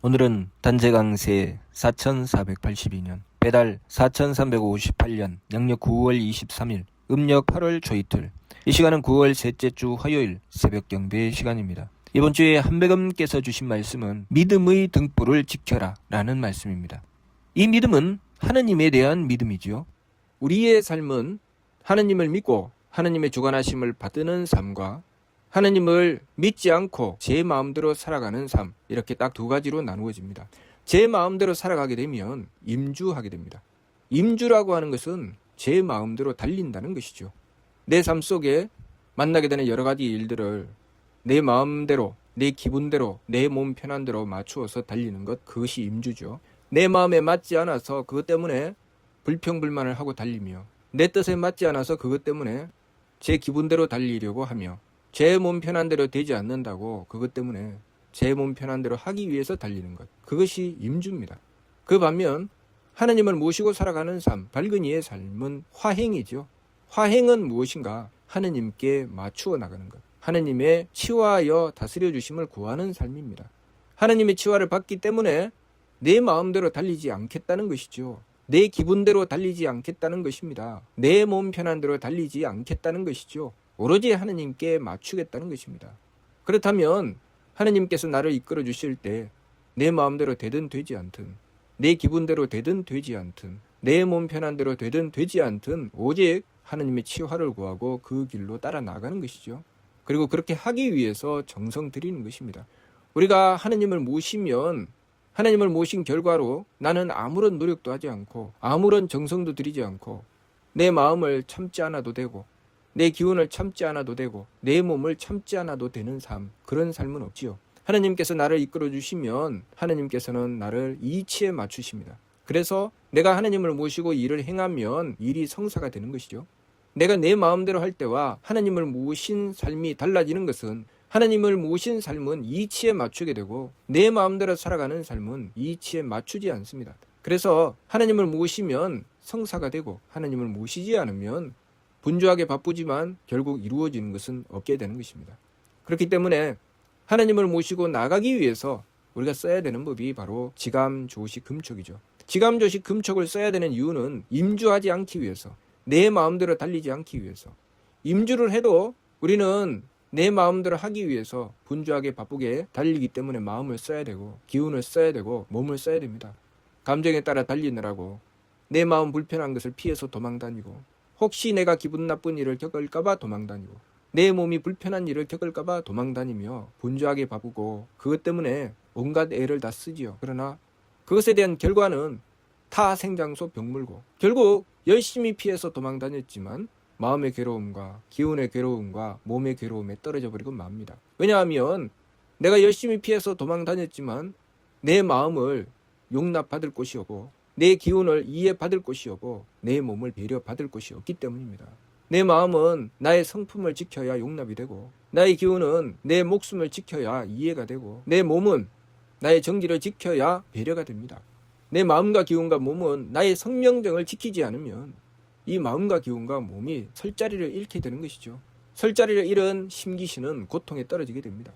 오늘은 단재강세 4482년, 배달 4358년, 양력 9월 23일, 음력 8월 초이틀. 이 시간은 9월 셋째 주 화요일 새벽 경배 시간입니다. 이번 주에 한백음께서 주신 말씀은 믿음의 등불을 지켜라 라는 말씀입니다. 이 믿음은 하느님에 대한 믿음이지요. 우리의 삶은 하느님을 믿고 하느님의 주관하심을 받는 삶과 하느님을 믿지 않고 제 마음대로 살아가는 삶, 이렇게 딱 두 가지로 나누어집니다. 제 마음대로 살아가게 되면 임주하게 됩니다. 임주라고 하는 것은 제 마음대로 달린다는 것이죠. 내 삶 속에 만나게 되는 여러 가지 일들을 내 마음대로, 내 기분대로, 내 몸 편한 대로 맞추어서 달리는 것, 그것이 임주죠. 내 마음에 맞지 않아서 그것 때문에 불평불만을 하고 달리며, 내 뜻에 맞지 않아서 그것 때문에 제 기분대로 달리려고 하며, 제 몸 편한 대로 되지 않는다고 그것 때문에 제 몸 편한 대로 하기 위해서 달리는 것, 그것이 임주입니다. 그 반면 하나님을 모시고 살아가는 삶, 밝은 이의 삶은 화행이죠. 화행은 무엇인가? 하나님께 맞추어 나가는 것, 하나님의 치화하여 다스려 주심을 구하는 삶입니다. 하나님의 치화를 받기 때문에 내 마음대로 달리지 않겠다는 것이죠. 내 기분대로 달리지 않겠다는 것입니다. 내 몸 편한 대로 달리지 않겠다는 것이죠. 오로지 하느님께 맞추겠다는 것입니다. 그렇다면 하느님께서 나를 이끌어 주실 때 내 마음대로 되든 되지 않든, 내 기분대로 되든 되지 않든, 내 몸 편한 대로 되든 되지 않든 오직 하느님의 치화를 구하고 그 길로 따라 나가는 것이죠. 그리고 그렇게 하기 위해서 정성 들이는 것입니다. 우리가 하느님을 모시면, 하나님을 모신 결과로 나는 아무런 노력도 하지 않고 아무런 정성도 들이지 않고 내 마음을 참지 않아도 되고 내 기운을 참지 않아도 되고 내 몸을 참지 않아도 되는 삶, 그런 삶은 없지요. 하나님께서 나를 이끌어 주시면 하나님께서는 나를 이치에 맞추십니다. 그래서 내가 하나님을 모시고 일을 행하면 일이 성사가 되는 것이죠. 내가 내 마음대로 할 때와 하나님을 모신 삶이 달라지는 것은, 하나님을 모신 삶은 이치에 맞추게 되고 내 마음대로 살아가는 삶은 이치에 맞추지 않습니다. 그래서 하나님을 모시면 성사가 되고 하나님을 모시지 않으면 분주하게 바쁘지만 결국 이루어지는 것은 없게 되는 것입니다. 그렇기 때문에 하나님을 모시고 나가기 위해서 우리가 써야 되는 법이 바로 지감조식 금촉이죠. 지감조식 금촉을 써야 되는 이유는 임주하지 않기 위해서, 내 마음대로 달리지 않기 위해서. 임주를 해도 우리는 내 마음대로 하기 위해서 분주하게 바쁘게 달리기 때문에 마음을 써야 되고 기운을 써야 되고 몸을 써야 됩니다. 감정에 따라 달리느라고 내 마음 불편한 것을 피해서 도망다니고, 혹시 내가 기분 나쁜 일을 겪을까봐 도망다니고, 내 몸이 불편한 일을 겪을까봐 도망다니며 분주하게 바쁘고 그것 때문에 온갖 애를 다 쓰지요. 그러나 그것에 대한 결과는 타 생장소 병물고, 결국 열심히 피해서 도망다녔지만 마음의 괴로움과 기운의 괴로움과 몸의 괴로움에 떨어져 버리고 맙니다. 왜냐하면 내가 열심히 피해서 도망다녔지만 내 마음을 용납받을 곳이 없고 내 기운을 이해받을 곳이 없고 내 몸을 배려받을 곳이 없기 때문입니다. 내 마음은 나의 성품을 지켜야 용납이 되고, 나의 기운은 내 목숨을 지켜야 이해가 되고, 내 몸은 나의 정기를 지켜야 배려가 됩니다. 내 마음과 기운과 몸은 나의 성명정을 지키지 않으면 이 마음과 기운과 몸이 설 자리를 잃게 되는 것이죠. 설 자리를 잃은 심기신은 고통에 떨어지게 됩니다.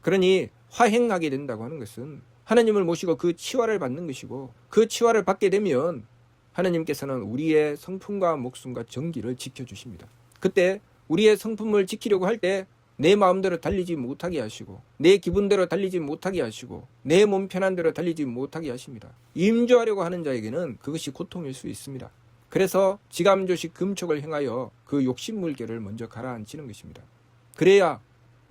그러니 화행하게 된다고 하는 것은 하나님을 모시고 그 치화를 받는 것이고, 그 치화를 받게 되면 하나님께서는 우리의 성품과 목숨과 정기를 지켜주십니다. 그때 우리의 성품을 지키려고 할 때 내 마음대로 달리지 못하게 하시고, 내 기분대로 달리지 못하게 하시고, 내 몸 편한 대로 달리지 못하게 하십니다. 임주하려고 하는 자에게는 그것이 고통일 수 있습니다. 그래서 지감조식 금촉을 행하여 그 욕심물결을 먼저 가라앉히는 것입니다. 그래야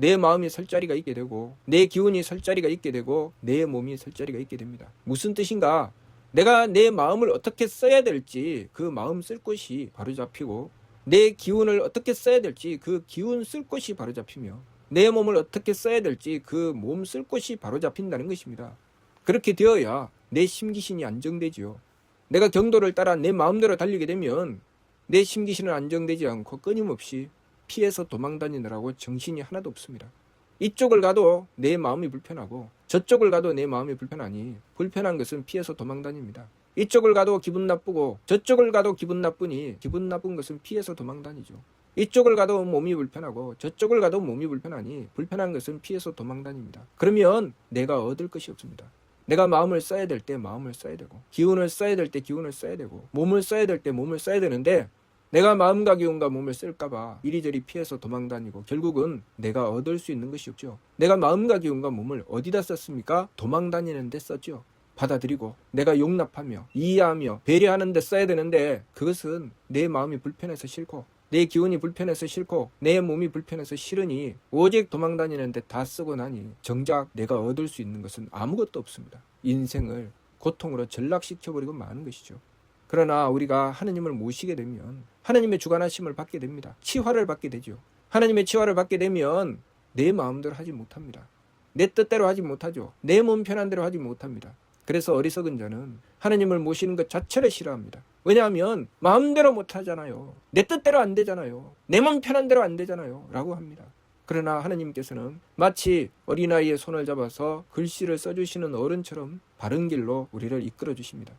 내 마음이 설 자리가 있게 되고 내 기운이 설 자리가 있게 되고 내 몸이 설 자리가 있게 됩니다. 무슨 뜻인가? 내가 내 마음을 어떻게 써야 될지 그 마음 쓸 곳이 바로 잡히고, 내 기운을 어떻게 써야 될지 그 기운 쓸 곳이 바로 잡히며, 내 몸을 어떻게 써야 될지 그 몸 쓸 곳이 바로 잡힌다는 것입니다. 그렇게 되어야 내 심기신이 안정되지요. 내가 경도를 따라 내 마음대로 달리게 되면 내 심기신은 안정되지 않고 끊임없이 피해서 도망다니느라고 정신이 하나도 없습니다. 이쪽을 가도 내 마음이 불편하고 저쪽을 가도 내 마음이 불편하니, 불편한 것은 피해서 도망다닙니다. 이쪽을 가도 기분 나쁘고 저쪽을 가도 기분 나쁘니 기분 나쁜 것은 피해서 도망다니죠. 이쪽을 가도 몸이 불편하고 저쪽을 가도 몸이 불편하니 불편한 것은 피해서 도망다닙니다. 그러면 내가 얻을 것이 없습니다. 내가 마음을 써야 될 때 마음을 써야 되고, 기운을 써야 될 때 기운을 써야 되고, 몸을 써야 될 때 몸을 써야 되는데, 내가 마음과 기운과 몸을 쓸까봐 이리저리 피해서 도망다니고 결국은 내가 얻을 수 있는 것이 없죠. 내가 마음과 기운과 몸을 어디다 썼습니까? 도망다니는 데 썼죠. 받아들이고 내가 용납하며 이해하며 배려하는 데 써야 되는데, 그것은 내 마음이 불편해서 싫고 내 기운이 불편해서 싫고 내 몸이 불편해서 싫으니 오직 도망다니는 데 다 쓰고 나니 정작 내가 얻을 수 있는 것은 아무것도 없습니다. 인생을 고통으로 전락시켜버리고 마는 것이죠. 그러나 우리가 하느님을 모시게 되면 하느님의 주관하심을 받게 됩니다. 치화를 받게 되죠. 하느님의 치화를 받게 되면 내 마음대로 하지 못합니다. 내 뜻대로 하지 못하죠. 내 몸 편한 대로 하지 못합니다. 그래서 어리석은 자는 하느님을 모시는 것 자체를 싫어합니다. 왜냐하면 마음대로 못하잖아요. 내 뜻대로 안 되잖아요. 내 몸 편한 대로 안 되잖아요. 라고 합니다. 그러나 하느님께서는 마치 어린아이의 손을 잡아서 글씨를 써주시는 어른처럼 바른 길로 우리를 이끌어 주십니다.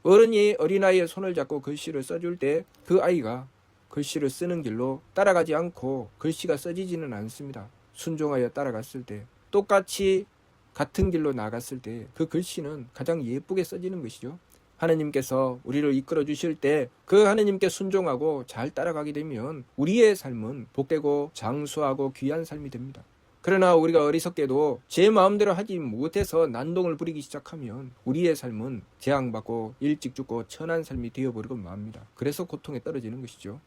어른이 어린아이의 손을 잡고 글씨를 써줄 때 그 아이가 글씨를 쓰는 길로 따라가지 않고 글씨가 써지지는 않습니다. 순종하여 따라갔을 때, 똑같이 같은 길로 나갔을 때 그 글씨는 가장 예쁘게 써지는 것이죠. 하느님께서 우리를 이끌어 주실 때 그 하느님께 순종하고 잘 따라가게 되면 우리의 삶은 복되고 장수하고 귀한 삶이 됩니다. 그러나 우리가 어리석게도 제 마음대로 하지 못해서 난동을 부리기 시작하면 우리의 삶은 재앙받고 일찍 죽고 천한 삶이 되어버리고 맙니다. 그래서 고통에 떨어지는 것이죠.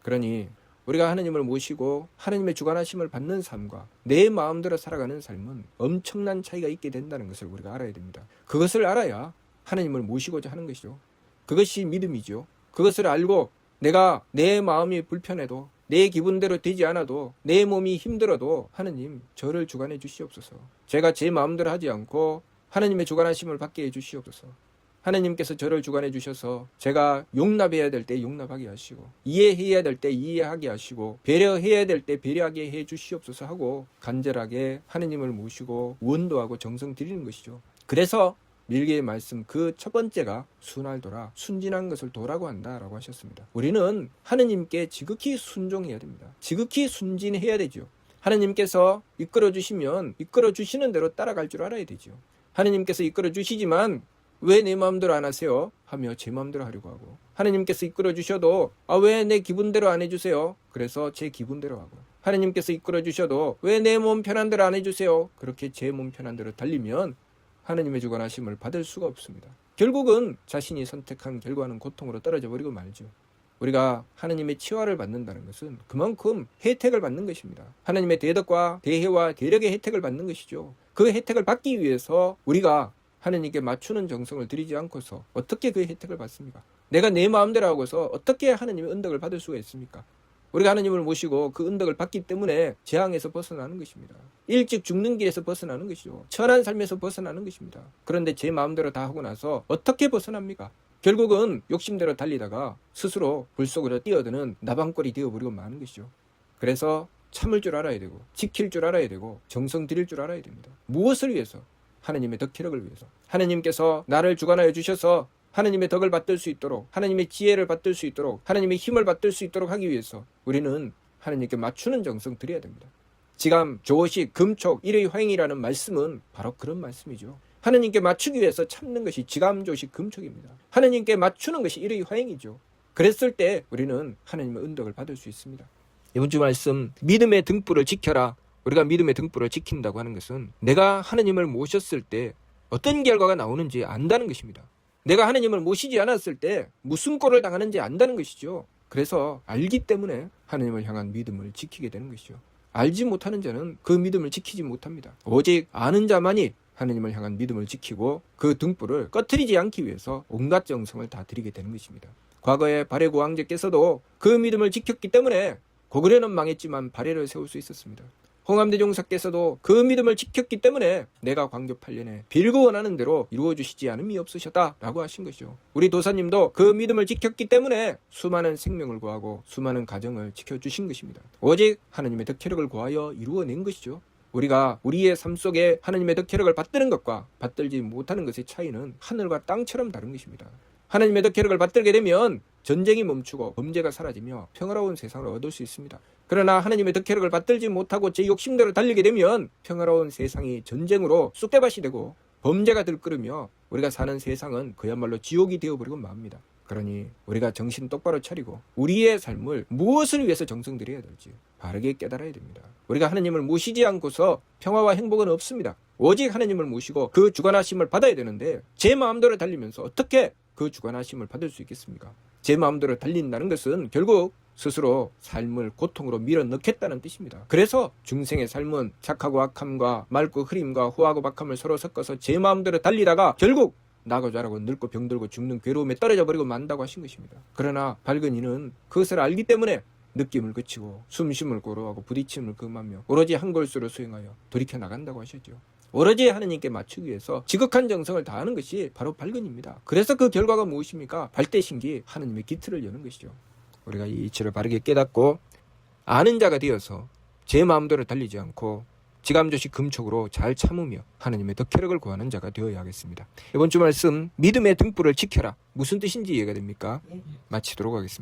그러니 우리가 하느님을 모시고 하느님의 주관하심을 받는 삶과 내 마음대로 살아가는 삶은 엄청난 차이가 있게 된다는 것을 우리가 알아야 됩니다. 그것을 알아야 하느님을 모시고자 하는 것이죠. 그것이 믿음이죠. 그것을 알고 내가 내 마음이 불편해도 내 기분대로 되지 않아도 내 몸이 힘들어도 하느님 저를 주관해 주시옵소서. 제가 제 마음대로 하지 않고 하느님의 주관하심을 받게 해 주시옵소서. 하느님께서 저를 주관해 주셔서 제가 용납해야 될 때 용납하게 하시고 이해해야 될 때 이해하게 하시고 배려해야 될 때 배려하게 해 주시옵소서 하고 간절하게 하느님을 모시고 원도하고 정성 드리는 것이죠. 그래서 밀계의 말씀 그 첫 번째가 순할도라, 순진한 것을 도라고 한다라고 하셨습니다. 우리는 하느님께 지극히 순종해야 됩니다. 지극히 순진해야 되죠. 하느님께서 이끌어 주시면 이끌어 주시는 대로 따라갈 줄 알아야 되죠. 하느님께서 이끌어 주시지만 왜 내 마음대로 안 하세요? 하며 제 마음대로 하려고 하고, 하느님께서 이끌어 주셔도 왜 내 기분대로 안 해주세요? 그래서 제 기분대로 하고, 하느님께서 이끌어 주셔도 왜 내 몸 편한 대로 안 해주세요? 그렇게 제 몸 편한 대로 달리면 하느님의 주관하심을 받을 수가 없습니다. 결국은 자신이 선택한 결과는 고통으로 떨어져 버리고 말죠. 우리가 하느님의 치화를 받는다는 것은 그만큼 혜택을 받는 것입니다. 하느님의 대덕과 대혜와 대력의 혜택을 받는 것이죠. 그 혜택을 받기 위해서 우리가 하느님께 맞추는 정성을 들이지 않고서 어떻게 그 혜택을 받습니까? 내가 내 마음대로 하고서 어떻게 하느님의 은덕을 받을 수가 있습니까? 우리가 하느님을 모시고 그 은덕을 받기 때문에 재앙에서 벗어나는 것입니다. 일찍 죽는 길에서 벗어나는 것이죠. 천한 삶에서 벗어나는 것입니다. 그런데 제 마음대로 다 하고 나서 어떻게 벗어납니까? 결국은 욕심대로 달리다가 스스로 불 속으로 뛰어드는 나방꼴이 되어버리고 마는 것이죠. 그래서 참을 줄 알아야 되고 지킬 줄 알아야 되고 정성 들일 줄 알아야 됩니다. 무엇을 위해서? 하느님의 덕희력을 위해서. 하느님께서 나를 주관하여 주셔서 하느님의 덕을 받들 수 있도록, 하느님의 지혜를 받들 수 있도록, 하느님의 힘을 받들 수 있도록 하기 위해서 우리는 하느님께 맞추는 정성 드려야 됩니다. 지감, 조식, 금촉, 일의 화행이라는 말씀은 바로 그런 말씀이죠. 하느님께 맞추기 위해서 참는 것이 지감, 조식, 금촉입니다. 하느님께 맞추는 것이 일의 화행이죠. 그랬을 때 우리는 하느님의 은덕을 받을 수 있습니다. 이번 주 말씀, 믿음의 등불을 지켜라. 우리가 믿음의 등불을 지킨다고 하는 것은 내가 하느님을 모셨을 때 어떤 결과가 나오는지 안다는 것입니다. 내가 하느님을 모시지 않았을 때 무슨 꼴을 당하는지 안다는 것이죠. 그래서 알기 때문에 하느님을 향한 믿음을 지키게 되는 것이죠. 알지 못하는 자는 그 믿음을 지키지 못합니다. 오직 아는 자만이 하느님을 향한 믿음을 지키고 그 등불을 꺼트리지 않기 위해서 온갖 정성을 다 드리게 되는 것입니다. 과거에 바레고 왕제께서도 그 믿음을 지켰기 때문에 고구려는 망했지만 바레를 세울 수 있었습니다. 홍암대종사께서도 그 믿음을 지켰기 때문에 내가 광교 8년에 빌고 원하는 대로 이루어주시지 않음이 없으셨다라고 하신 것이죠. 우리 도사님도 그 믿음을 지켰기 때문에 수많은 생명을 구하고 수많은 가정을 지켜주신 것입니다. 오직 하느님의 덕혜력을 구하여 이루어낸 것이죠. 우리가 우리의 삶 속에 하느님의 덕혜력을 받드는 것과 받들지 못하는 것의 차이는 하늘과 땅처럼 다른 것입니다. 하느님의 덕혜력을 받들게 되면 전쟁이 멈추고 범죄가 사라지며 평화로운 세상을 얻을 수 있습니다. 그러나 하느님의 덕혜력을 받들지 못하고 제 욕심대로 달리게 되면 평화로운 세상이 전쟁으로 쑥대밭이 되고 범죄가 들끓으며 우리가 사는 세상은 그야말로 지옥이 되어버리고 맙니다. 그러니 우리가 정신 똑바로 차리고 우리의 삶을 무엇을 위해서 정성들여야 될지 바르게 깨달아야 됩니다. 우리가 하나님을 모시지 않고서 평화와 행복은 없습니다. 오직 하나님을 모시고 그 주관하심을 받아야 되는데 제 마음대로 달리면서 어떻게 그 주관하심을 받을 수 있겠습니까? 제 마음대로 달린다는 것은 결국 스스로 삶을 고통으로 밀어넣겠다는 뜻입니다. 그래서 중생의 삶은 착하고 악함과 맑고 흐림과 후하고 박함을 서로 섞어서 제 마음대로 달리다가 결국 나고 자라고 늙고 병들고 죽는 괴로움에 떨어져 버리고 만다고 하신 것입니다. 그러나 밝은 이는 그것을 알기 때문에 느낌을 그치고 숨쉼을 고루하고 부딪힘을 금하며 오로지 한 골수로 수행하여 돌이켜 나간다고 하셨죠. 오로지 하나님께 맞추기 위해서 지극한 정성을 다하는 것이 바로 발근입니다. 그래서 그 결과가 무엇입니까? 발대신기 하나님의 기틀을 여는 것이죠. 우리가 이 이치를 바르게 깨닫고 아는 자가 되어서 제 마음대로 달리지 않고 지감조시 금촉으로 잘 참으며 하나님의 덕혜력을 구하는 자가 되어야 하겠습니다. 이번 주 말씀 믿음의 등불을 지켜라. 무슨 뜻인지 이해가 됩니까? 마치도록 하겠습니다.